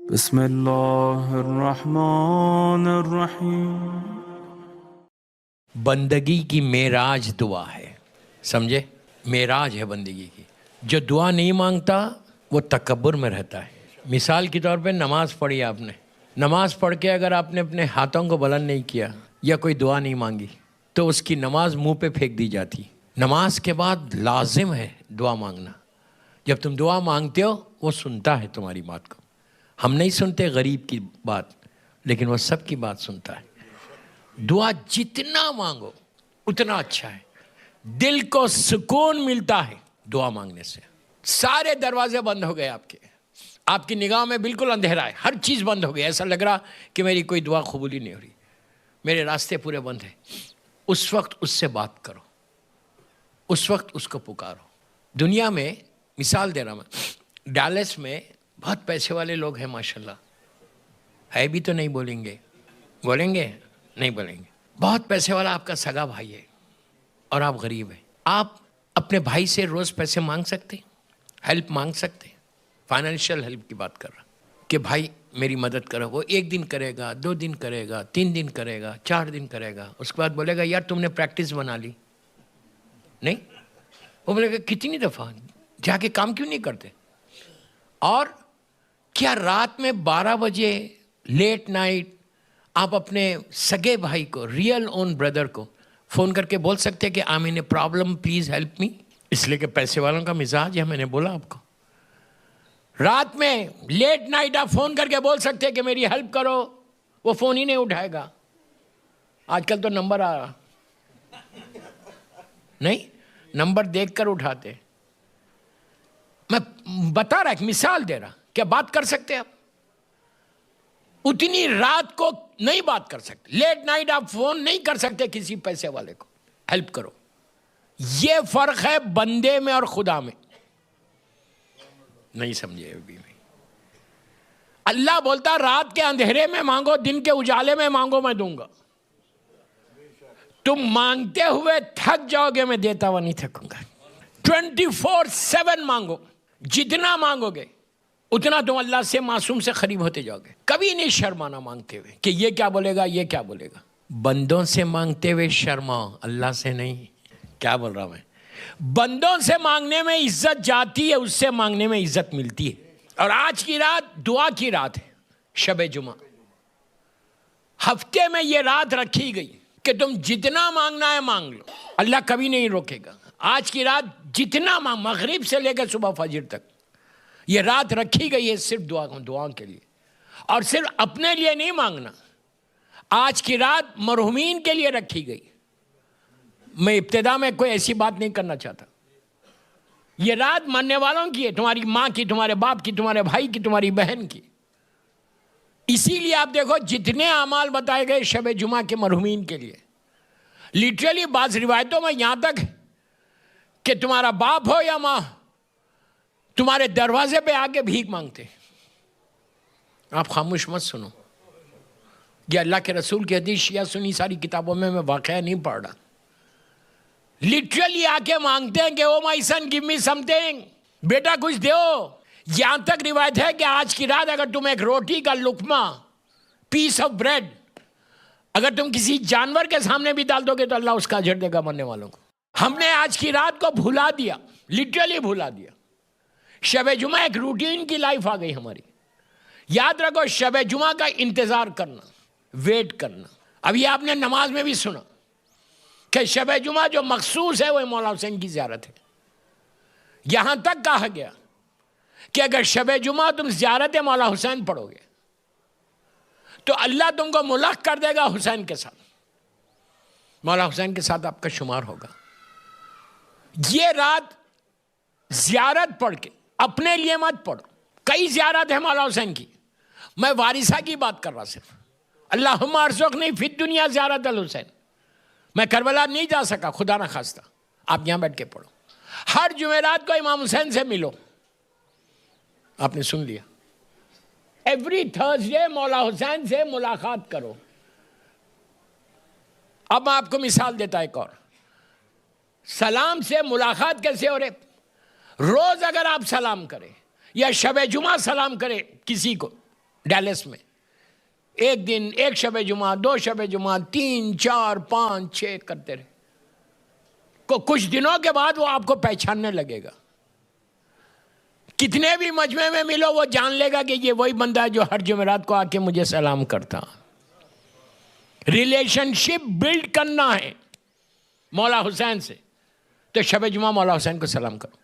بسم اللہ الرحمن الرحیم۔ بندگی کی معراج دعا ہے، سمجھے؟ معراج ہے بندگی کی۔ جو دعا نہیں مانگتا وہ تکبر میں رہتا ہے۔ مثال کے طور پہ نماز پڑھی آپ نے، نماز پڑھ کے اگر آپ نے اپنے ہاتھوں کو بلند نہیں کیا یا کوئی دعا نہیں مانگی تو اس کی نماز منہ پہ پھینک دی جاتی۔ نماز کے بعد لازم ہے دعا مانگنا۔ جب تم دعا مانگتے ہو وہ سنتا ہے تمہاری بات کو۔ ہم نہیں سنتے غریب کی بات، لیکن وہ سب کی بات سنتا ہے۔ دعا جتنا مانگو اتنا اچھا ہے، دل کو سکون ملتا ہے دعا مانگنے سے۔ سارے دروازے بند ہو گئے آپ کی نگاہ میں بالکل اندھیرا ہے، ہر چیز بند ہو گئی، ایسا لگ رہا کہ میری کوئی دعا قبول ہی نہیں ہو رہی، میرے راستے پورے بند ہیں۔ اس وقت اس سے بات کرو، اس وقت اس کو پکارو۔ دنیا میں مثال دے رہا میں، ڈالس میں بہت پیسے والے لوگ ہیں ماشاءاللہ، ہے بھی تو نہیں بولیں گے نہیں بولیں گے۔ بہت پیسے والا آپ کا سگا بھائی ہے اور آپ غریب ہیں، آپ اپنے بھائی سے روز پیسے مانگ سکتے، ہیلپ مانگ سکتے۔ فائنینشیل ہیلپ کی بات کر رہا کہ بھائی میری مدد کرو۔ وہ 1 دن کرے گا، 2 دن کرے گا، 3 دن کرے گا، 4 دن کرے گا، اس کے بعد بولے گا یار تم نے پریکٹس بنا لی نہیں؟ وہ بولے گا کتنی دفعہ جا کے کام کیوں نہیں کرتے؟ اور کیا رات میں 12 بجے لیٹ نائٹ آپ اپنے سگے بھائی کو، ریئل اون بردر کو فون کر کے بول سکتے کہ I mean a problem please help me? اس لیے کہ پیسے والوں کا مزاج ہے، میں نے بولا آپ کو۔ رات میں لیٹ نائٹ آپ فون کر کے بول سکتے کہ میری ہیلپ کرو، وہ فون ہی نہیں اٹھائے گا۔ آج کل تو نمبر آ رہا نہیں، نمبر دیکھ کر اٹھاتے۔ میں بتا رہا، ایک مثال دے رہا، کیا بات کر سکتے آپ؟ اتنی رات کو نہیں بات کر سکتے، لیٹ نائٹ آپ فون نہیں کر سکتے کسی پیسے والے کو ہیلپ کرو۔ یہ فرق ہے بندے میں اور خدا میں، نہیں سمجھے ابھی میں؟ اللہ بولتا رات کے اندھیرے میں مانگو، دن کے اجالے میں مانگو، میں دوں گا۔ تم مانگتے ہوئے تھک جاؤ گے، میں دیتا ہوا نہیں تھکوں گا۔ 24/7 مانگو، جتنا مانگو گے اتنا تم اللہ سے معصوم سے قریب ہوتے جاؤ گے۔ کبھی نہیں شرمانا مانگتے ہوئے کہ یہ کیا بولے گا، یہ کیا بولے گا۔ بندوں سے مانگتے ہوئے شرماؤ، اللہ سے نہیں۔ کیا بول رہا میں؟ بندوں سے مانگنے میں عزت جاتی ہے، اس سے مانگنے میں عزت ملتی ہے۔ اور آج کی رات دعا کی رات ہے، شب جمعہ۔ ہفتے میں یہ رات رکھی گئی کہ تم جتنا مانگنا ہے مانگ لو، اللہ کبھی نہیں روکے گا۔ آج کی رات جتنا مغرب سے لے کر صبح فجر تک یہ رات رکھی گئی ہے صرف دعا کے لیے، اور صرف اپنے لیے نہیں مانگنا۔ آج کی رات مرحومین کے لیے رکھی گئی۔ میں ابتدا میں کوئی ایسی بات نہیں کرنا چاہتا۔ یہ رات مرنے والوں کی ہے، تمہاری ماں کی، تمہارے باپ کی، تمہارے بھائی کی، تمہاری بہن کی۔ اسی لیے آپ دیکھو جتنے اعمال بتائے گئے شب جمعہ کے مرحومین کے لیے، لٹرلی بعض روایتوں میں یہاں تک کہ تمہارا باپ ہو یا ماں تمہارے دروازے پہ آ کے بھیک مانگتے۔ آپ خاموش مت سنو، یہ اللہ کے رسول کی حدیث شیعہ سنی ساری کتابوں میں واقعہ نہیں پڑھ رہا۔ لٹرلی آ کے مانگتے ہیں کہ او مائی سن گیو می سم تھنگ، بیٹا کچھ دیو۔ یہاں تک روایت ہے کہ آج کی رات اگر تم ایک روٹی کا لقمہ، پیس آف بریڈ اگر تم کسی جانور کے سامنے بھی ڈال دو گے تو اللہ اس کا اجر دے گا مرنے والوں کو۔ ہم نے آج کی رات کو بھلا دیا، لٹرلی بھلا دیا۔ شب جمعہ ایک روٹین کی لائف آ گئی ہماری۔ یاد رکھو شب جمعہ کا انتظار کرنا، ویٹ کرنا۔ ابھی آپ نے نماز میں بھی سنا کہ شب جمعہ جو مخصوص ہے وہ مولا حسین کی زیارت ہے۔ یہاں تک کہا گیا کہ اگر شب جمعہ تم زیارت مولا حسین پڑھو گے تو اللہ تم کو ملحق کر دے گا حسین کے ساتھ، مولا حسین کے ساتھ آپ کا شمار ہوگا۔ یہ رات زیارت پڑھ کے اپنے لیے مت پڑھو، کئی زیارت ہے مولا حسین کی، میں وارثہ کی بات کر رہا صرف۔ اللہم ارزقنی فی الدنیا زیارت الحسین۔ میں کربلا نہیں جا سکا، خدا نہ خواستہ، آپ یہاں بیٹھ کے پڑھو۔ ہر جمعرات کو امام حسین سے ملو، آپ نے سن لیا۔ ایوری تھرسڈے مولا حسین سے ملاقات کرو۔ اب میں آپ کو مثال دیتا ایک اور، سلام سے ملاقات کیسے ہو رہے؟ روز اگر آپ سلام کریں یا شب جمعہ سلام کریں کسی کو، ڈیلس میں. ایک دن ایک شب جمعہ، 2 شب جمعہ، 3 4 5 6 کرتے رہے. کچھ دنوں کے بعد وہ آپ کو پہچاننے لگے گا. کتنے بھی مجمع میں ملو وہ جان لے گا کہ یہ وہی بندہ ہے جو ہر جمعرات کو آ کے مجھے سلام کرتا. ریلیشن شپ بلڈ کرنا ہے مولا حسین سے تو شب جمعہ مولا حسین کو سلام کرو.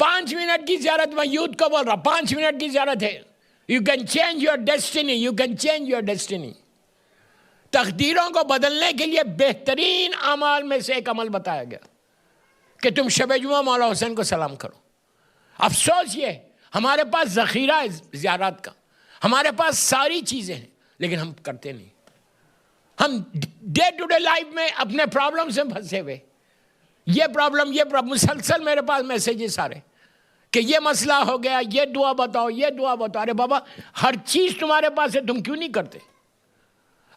5 منٹ کی زیارت، میں یوتھ کو بول رہا، 5 منٹ کی زیارت ہے. You can change your destiny, you can change your destiny. تقدیروں کو بدلنے کے لیے بہترین اعمال میں سے ایک عمل بتایا گیا کہ تم شب جمعہ مولا حسین کو سلام کرو. افسوس یہ ہمارے پاس ذخیرہ ہے زیارات کا، ہمارے پاس ساری چیزیں ہیں لیکن ہم کرتے نہیں. ہم ڈے ٹو ڈے لائف میں اپنے پرابلم سے پھنسے ہوئے. یہ پرابلم مسلسل میرے پاس میسیجز آ رہے کہ یہ مسئلہ ہو گیا، یہ دعا بتاؤ، یہ دعا بتاؤ. ارے بابا ہر چیز تمہارے پاس ہے، تم کیوں نہیں کرتے؟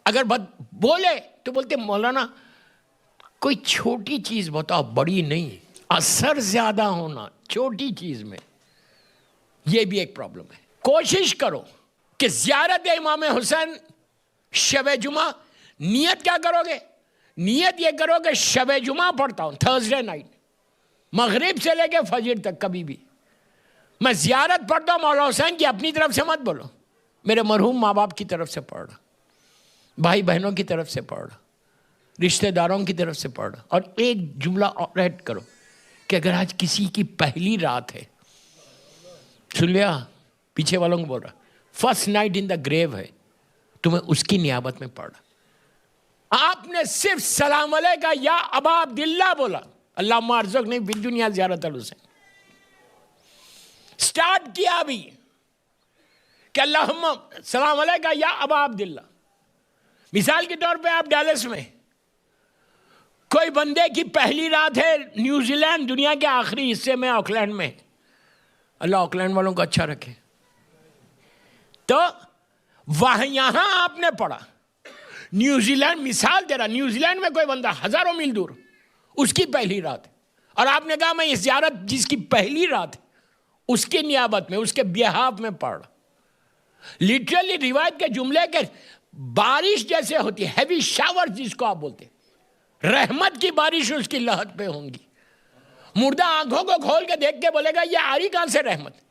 اگر بولے تو بولتے مولانا کوئی چھوٹی چیز بتاؤ، بڑی نہیں، اثر زیادہ ہونا چھوٹی چیز میں. یہ بھی ایک پرابلم ہے. کوشش کرو کہ زیارت امام حسین شب جمعہ، نیت کیا کرو گے؟ نیت یہ کرو کہ شب جمعہ پڑھتا ہوں تھرسڈے نائٹ، مغرب سے لے کے فجر تک کبھی بھی میں زیارت پڑھتا ہوں مولا حسین کی. اپنی طرف سے مت بولو، میرے مرحوم ماں باپ کی طرف سے پڑھ رہا، بھائی بہنوں کی طرف سے پڑھ رہا، رشتہ داروں کی طرف سے پڑھ رہا. اور ایک جملہ اور ایڈ کرو کہ اگر آج کسی کی پہلی رات ہے، سن لیا پیچھے والوں کو بول رہا، فرسٹ نائٹ ان دا گریو ہے، تمہیں اس کی نیابت میں پڑھ رہا. آپ نے صرف سلام علیکہ یا ابا عبداللہ بولا، اللہم ارزقنی فی الدنیا زیارت الحسین. سٹارٹ کیا بھی کہ اللہم سلام علیکہ یا ابا عبداللہ. مثال کے طور پہ آپ ڈیلس میں کوئی بندے کی پہلی رات ہے نیوزی لینڈ، دنیا کے آخری حصے میں، آکلینڈ میں. اللہ آکلینڈ والوں کو اچھا رکھے. تو وہاں یہاں آپ نے پڑھا نیوزی لینڈ، مثال دے رہا، نیوزی لینڈ میں کوئی بندہ ہزاروں میل دور، اس کی پہلی رات ہے، اور آپ نے کہا میں اس زیارت جس کی پہلی رات ہے اس کی نیابت میں، اس کے بیہاف میں پڑھ. لٹرلی روایت کے جملے کے بارش جیسے ہوتی ہے، ہیوی شاور جس کو آپ بولتے، رحمت کی بارش اس کی لہت پہ ہوں گی. مردہ آنکھوں کو کھول کے دیکھ کے بولے گا یہ آ رہی کہاں سے رحمت؟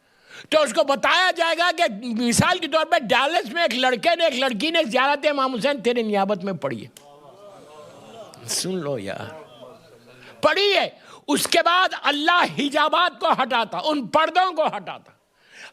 تو اس کو بتایا جائے گا کہ مثال کے طور پہ ڈیلس میں ایک لڑکے نے ایک لڑکی نے زیارت امام حسین تیرے نیابت میں پڑھی ہے. سن لو یار، پڑھی ہے. اس کے بعد اللہ حجابات کو ہٹاتا، ان پردوں کو ہٹاتا،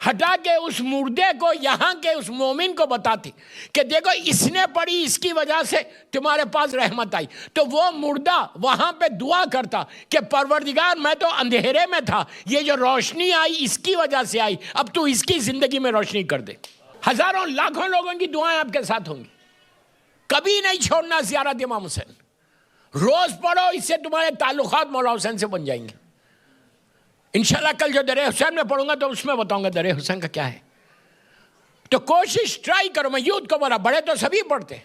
ہٹا کے اس مردے کو یہاں کے اس مومن کو بتاتی کہ دیکھو اس نے پڑھی، اس کی وجہ سے تمہارے پاس رحمت آئی. تو وہ مردہ وہاں پہ دعا کرتا کہ پروردگار میں تو اندھیرے میں تھا، یہ جو روشنی آئی اس کی وجہ سے آئی، اب تو اس کی زندگی میں روشنی کر دے. ہزاروں لاکھوں لوگوں کی دعائیں آپ کے ساتھ ہوں گی. کبھی نہیں چھوڑنا زیارت امام حسین. روز پڑھو، اس سے تمہارے تعلقات مولا حسین سے بن جائیں گے. انشاءاللہ کل جو در حسین میں پڑھوں گا تو اس میں بتاؤں گا در حسین کا کیا ہے. تو کوشش ٹرائی کرو. میں یوتھ کو بولا، بڑے تو سبھی پڑھتے،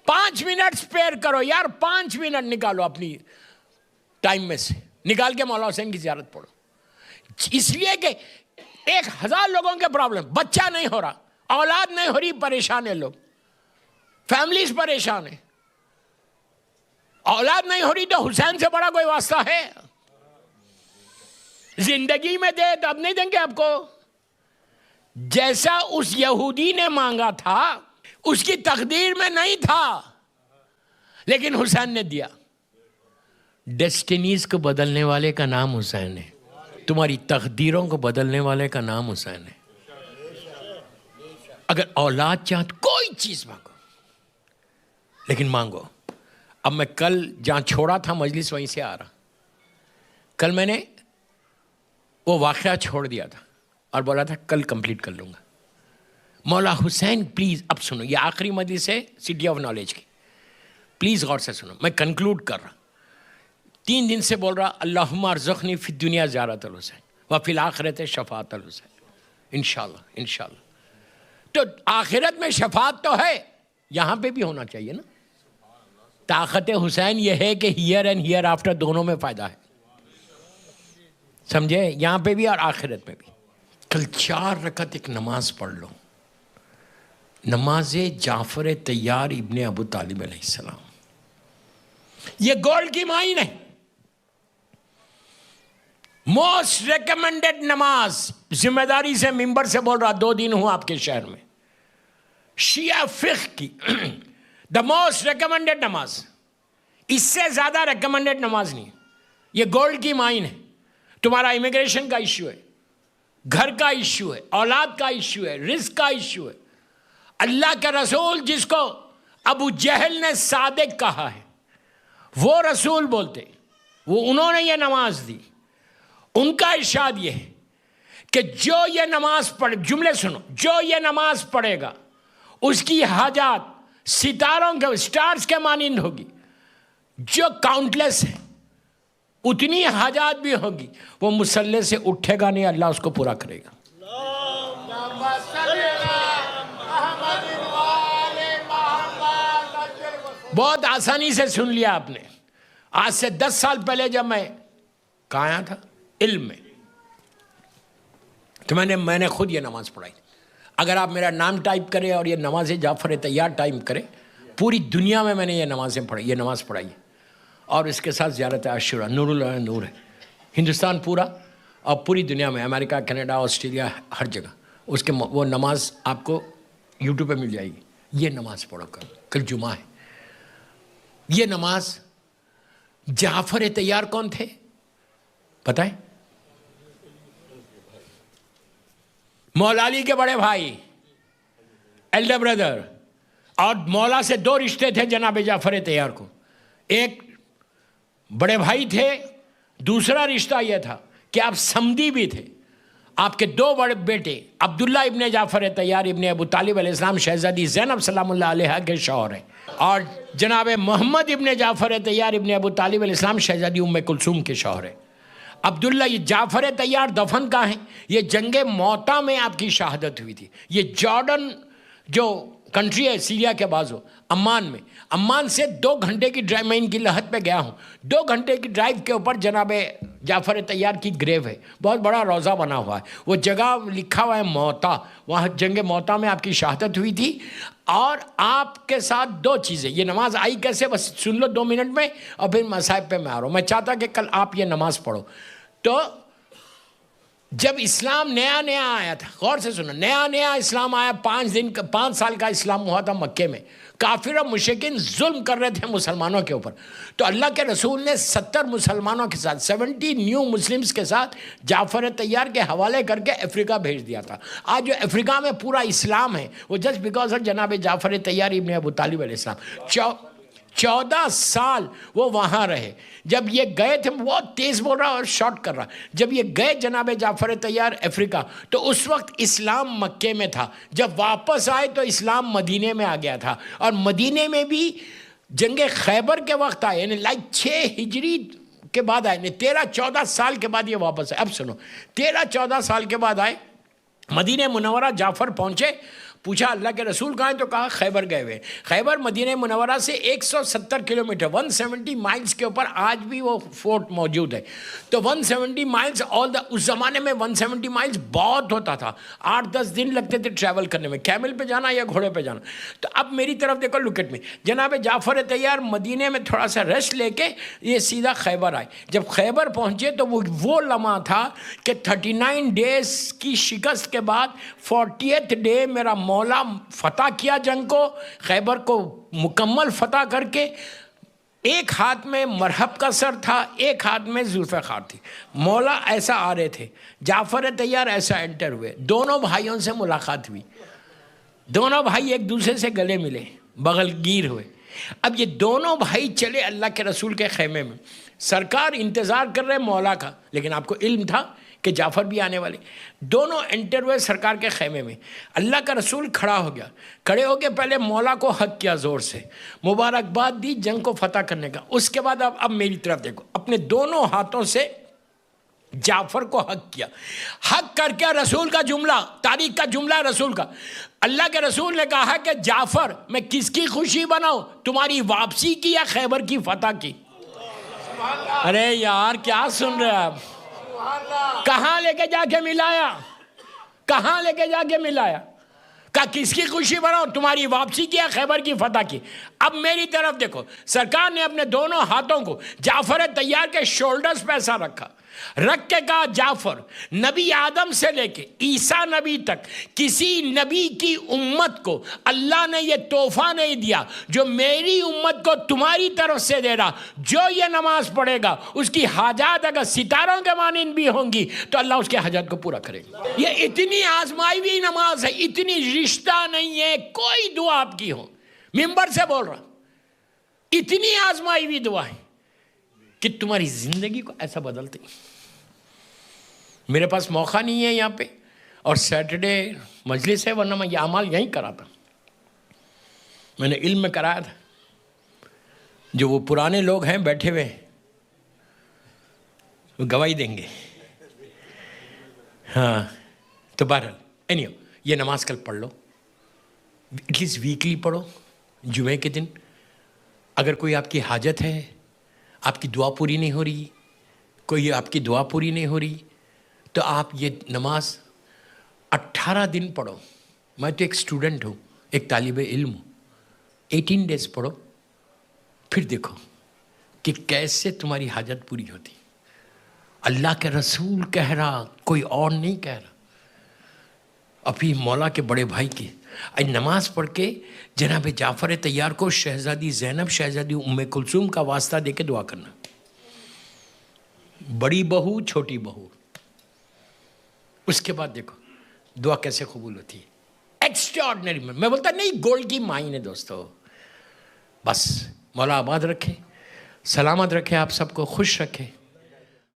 5 منٹ سپیئر کرو یار، 5 منٹ نکالو اپنی ٹائم میں سے، نکال کے مولا حسین کی زیارت پڑھو. اس لیے کہ 1000 لوگوں کے پرابلم، بچہ نہیں ہو رہا، اولاد نہیں ہو رہی، پریشان ہیں لوگ، فیملیز پریشان ہیں. اولاد نہیں ہو رہی تو حسین سے بڑا کوئی واسطہ ہے؟ زندگی میں دے تو اب نہیں دیں گے آپ کو. جیسا اس یہودی نے مانگا تھا اس کی تقدیر میں نہیں تھا، لیکن حسین نے دیا. ڈیسٹینیز کو بدلنے والے کا نام حسین ہے، تمہاری تقدیروں کو بدلنے والے کا نام حسین ہے. اگر اولاد چاہت کوئی چیز مانگو، لیکن مانگو. اب میں کل جہاں چھوڑا تھا مجلس وہیں سے آ رہا، کل میں نے وہ واقعہ چھوڑ دیا تھا اور بولا تھا کل کمپلیٹ کر لوں گا. مولا حسین پلیز اب سنو، یہ آخری مجلس ہے سٹی آف نالج کی، پلیز غور سے سنو. میں کنکلوڈ کر رہا، 3 دن سے بول رہا اللہم ارزقنی فی الدنیا زیارت الحسین وفی الآخرت شفاعت الحسین. انشاءاللہ انشاءاللہ. تو آخرت میں شفاعت تو ہے، یہاں پہ بھی ہونا چاہیے نا. طاقت حسین یہ ہے کہ ہیئر اینڈ ہیئر آفٹر دونوں میں فائدہ ہے، سمجھے؟ یہاں پہ بھی اور آخرت میں بھی. کل 4 رکعت ایک نماز پڑھ لو، نماز جعفر طیار ابن ابو طالب علیہ السلام. یہ گولڈ کی مائن ہے. موسٹ ریکمینڈڈ نماز، ذمہ داری سے ممبر سے بول رہا، 2 دن ہوں آپ کے شہر میں، شیعہ فقہ کی دا موسٹ ریکمینڈڈ نماز. اس سے زیادہ ریکمینڈڈ نماز نہیں. یہ گولڈ کی مائن ہے. تمہارا امیگریشن کا ایشو ہے، گھر کا ایشو ہے، اولاد کا ایشو ہے، رزق کا ایشو ہے. اللہ کے رسول جس کو ابو جہل نے صادق کہا ہے، وہ رسول بولتے، انہوں نے یہ نماز دی. ان کا ارشاد یہ ہے کہ جو یہ نماز پڑھے، جملے سنو، جو یہ نماز پڑھے گا اس کی حاجات ستاروں کے، سٹارز کے مانند ہوگی، جو کاؤنٹلیس ہے، اتنی حاجات بھی ہوگی. وہ مصلی سے اٹھے گا نہیں، اللہ اس کو پورا کرے گا. بہت آسانی سے سن لیا آپ نے. آج سے 10 سال پہلے جب میں کہاں آیا تھا علم میں، تو میں نے خود یہ نماز پڑھائی. اگر آپ میرا نام ٹائپ کریں اور یہ نماز جعفر طیار ٹائپ کریں، پوری دنیا میں نے یہ نماز پڑھائی ہے. اور اس کے ساتھ زیارت عاشورہ، نور اللہ نور ہے. ہندوستان پورا اور پوری دنیا میں، امریکہ، کینیڈا، آسٹریلیا، ہر جگہ اس کے وہ نماز آپ کو یوٹیوب پہ مل جائے گی. یہ نماز پڑھو. کل جمعہ ہے. یہ نماز جعفر طیار کون تھے پتہ ہے؟ مولا علی کے بڑے بھائی، ایلڈر بردر. اور مولا سے 2 رشتے تھے جناب جعفر طیار کو. ایک بڑے بھائی تھے، دوسرا رشتہ یہ تھا کہ آپ سمدی بھی تھے. آپ کے 2 بڑے بیٹے عبداللہ ابن جعفر طیار ابن ابو طالب علیہ السلام شہزادی زینب سلام اللہ علیہ کے شوہر ہیں، اور جناب محمد ابن جعفر طیار ابن ابو طالب علیہ السلام شہزادی ام کلثوم کے شوہر ہیں. عبداللہ، یہ جعفر طیار دفن کہاں ہیں؟ یہ جنگ موتا میں آپ کی شہادت ہوئی تھی. یہ جارڈن جو کنٹری ہے سیریا کے بازو، عمان میں، عمان سے 2 گھنٹے کی ڈرائیو، میں ان کی لحد پہ گیا ہوں، 2 گھنٹے کی ڈرائیو کے اوپر جناب جعفر طیار کی گریو ہے. بہت بڑا روضہ بنا ہوا ہے. وہ جگہ لکھا ہوا ہے موتا، وہاں جنگ موتا میں آپ کی شہادت ہوئی تھی. اور آپ کے ساتھ 2 چیزیں. یہ نماز آئی کیسے بس سن لو 2 منٹ میں، اور پھر مصائب پہ میں آ رہا ہوں. میں چاہتا کہ کل آپ یہ نماز پڑھو. تو جب اسلام نیا آیا تھا، غور سے سنو، نیا اسلام آیا، 5 سال کا اسلام ہوا تھا مکے میں. کافر اور مشرکین ظلم کر رہے تھے مسلمانوں کے اوپر. تو اللہ کے رسول نے 70 مسلمانوں کے ساتھ، 70 نیو مسلمز کے ساتھ جعفر طیار کے حوالے کر کے افریقہ بھیج دیا تھا. آج جو افریقہ میں پورا اسلام ہے، وہ جسٹ بیکاز آف جناب جعفر طیار ابن ابو طالب علیہ السلام. 14 سال وہ وہاں رہے. جب یہ گئے تھے، بہت تیز بول رہا اور شارٹ کر رہا، جب یہ گئے جناب جعفر طیار افریقہ، تو اس وقت اسلام مکے میں تھا. جب واپس آئے تو اسلام مدینے میں آ گیا تھا. اور مدینے میں بھی جنگ خیبر کے وقت آئے، یعنی 6 ہجری کے بعد آئے، 13-14 سال کے بعد یہ واپس آئے. اب سنو، 13-14 سال کے بعد آئے مدینہ منورہ. جعفر پہنچے، پوچھا اللہ کے رسول کہاں ہیں؟ تو کہا خیبر گئے ہوئے. خیبر مدینہ منورہ سے 170 کلومیٹر، 170 مائلز کے اوپر آج بھی وہ فورٹ موجود ہے. تو 170 مائلز، اس زمانے میں 170 مائلز بہت ہوتا تھا. 8-10 دن لگتے تھے ٹریول کرنے میں، کیمل پہ جانا یا گھوڑے پہ جانا. تو اب میری طرف دیکھو، لکٹ میں جناب جعفر طیار مدینہ میں تھوڑا سا ریسٹ لے کے یہ سیدھا خیبر آئے. جب خیبر پہنچے تو وہ لمحہ تھا کہ 39 ڈیز کی شکست کے بعد 40th ڈے میرا مولا فتح کیا جنگ کو، خیبر کو مکمل فتح کر کے. ایک ہاتھ میں مرحب کا سر تھا، ایک ہاتھ میں ذوالفقار تھی. مولا ایسا آ رہے تھے، جعفر طیار ایسا انٹر ہوئے. دونوں بھائیوں سے ملاقات ہوئی، دونوں بھائی ایک دوسرے سے گلے ملے، بغل گیر ہوئے. اب یہ دونوں بھائی چلے اللہ کے رسول کے خیمے میں. سرکار انتظار کر رہے مولا کا، لیکن آپ کو علم تھا کہ جعفر بھی آنے والے. دونوں انٹر ہوئے سرکار کے خیمے میں. اللہ کا رسول کھڑا ہو گیا، کھڑے ہو کے پہلے مولا کو حق کیا، زور سے مبارکباد دی جنگ کو فتح کرنے کا. اس کے بعد اب میری طرف دیکھو، اپنے دونوں ہاتھوں سے جعفر کو حق کیا. حق کر کے رسول کا جملہ، تاریخ کا جملہ رسول کا، اللہ کے رسول نے کہا کہ جعفر میں کس کی خوشی بناؤں، تمہاری واپسی کی یا خیبر کی فتح کی؟ ارے یار کیا سن رہے آپ؟ کہاں لے کے جا کے ملایا؟ کہاں لے کے جا کے ملایا؟ کہا کس کی خوشی بناؤ؟ تمہاری واپسی کی یا خیبر کی فتح کی؟ اب میری طرف دیکھو، سرکار نے اپنے دونوں ہاتھوں کو جعفر طیار کے شولڈرز پہ ایسا رکھا، رکھ کے کہا جعفر، نبی آدم سے لے کے عیسیٰ نبی تک کسی نبی کی امت کو اللہ نے یہ تحفہ نہیں دیا جو میری امت کو تمہاری طرف سے دے رہا۔ جو یہ نماز پڑھے گا اس کی حاجات اگر ستاروں کے مانند بھی ہوں گی تو اللہ اس کے حاجات کو پورا کرے گا۔ یہ اتنی آزمائی ہوئی نماز ہے، اتنی رشتہ نہیں ہے کوئی دعا آپ کی ہو، ممبر سے بول رہا، اتنی آزمائی ہوئی دعا ہے کہ تمہاری زندگی کو ایسا بدلتی۔ میرے پاس موقع نہیں ہے یہاں پہ، اور سیٹرڈے مجلس ہے، ورنہ میں یہ اعمال یہیں کراتا، میں نے علم میں کرایا تھا۔ جو وہ پرانے لوگ ہیں بیٹھے ہوئے وہ گواہی دیں گے۔ ہاں تو بہرحال یہ نماز کل پڑھ لو، ایٹ لیسٹ ویکلی پڑھو، جمعے کے دن۔ اگر کوئی آپ کی حاجت ہے، آپ کی دعا پوری نہیں ہو رہی، کوئی آپ کی دعا پوری نہیں ہو رہی، تو آپ یہ نماز 18 دن پڑھو۔ میں تو ایک اسٹوڈنٹ ہوں، ایک طالب علم ہوں، 18 ڈیز پڑھو، پھر دیکھو کہ کیسے تمہاری حاجت پوری ہوتی۔ اللہ کے رسول کہہ رہا، کوئی اور نہیں کہہ رہا۔ ابھی مولا کے بڑے بھائی کی نماز پڑھ کے جناب جعفر طیار کو شہزادی زینب، شہزادی ام کلثوم کا واسطہ دے کے دعا کرنا، بڑی بہو چھوٹی بہو۔ اس کے بعد دیکھو دعا کیسے قبول ہوتی ہے، ایکسٹراڈنری۔ میں بولتا نہیں گولڈ کی مائن ہے دوستو۔ بس مولا آباد رکھے، سلامت رکھے، آپ سب کو خوش رکھے۔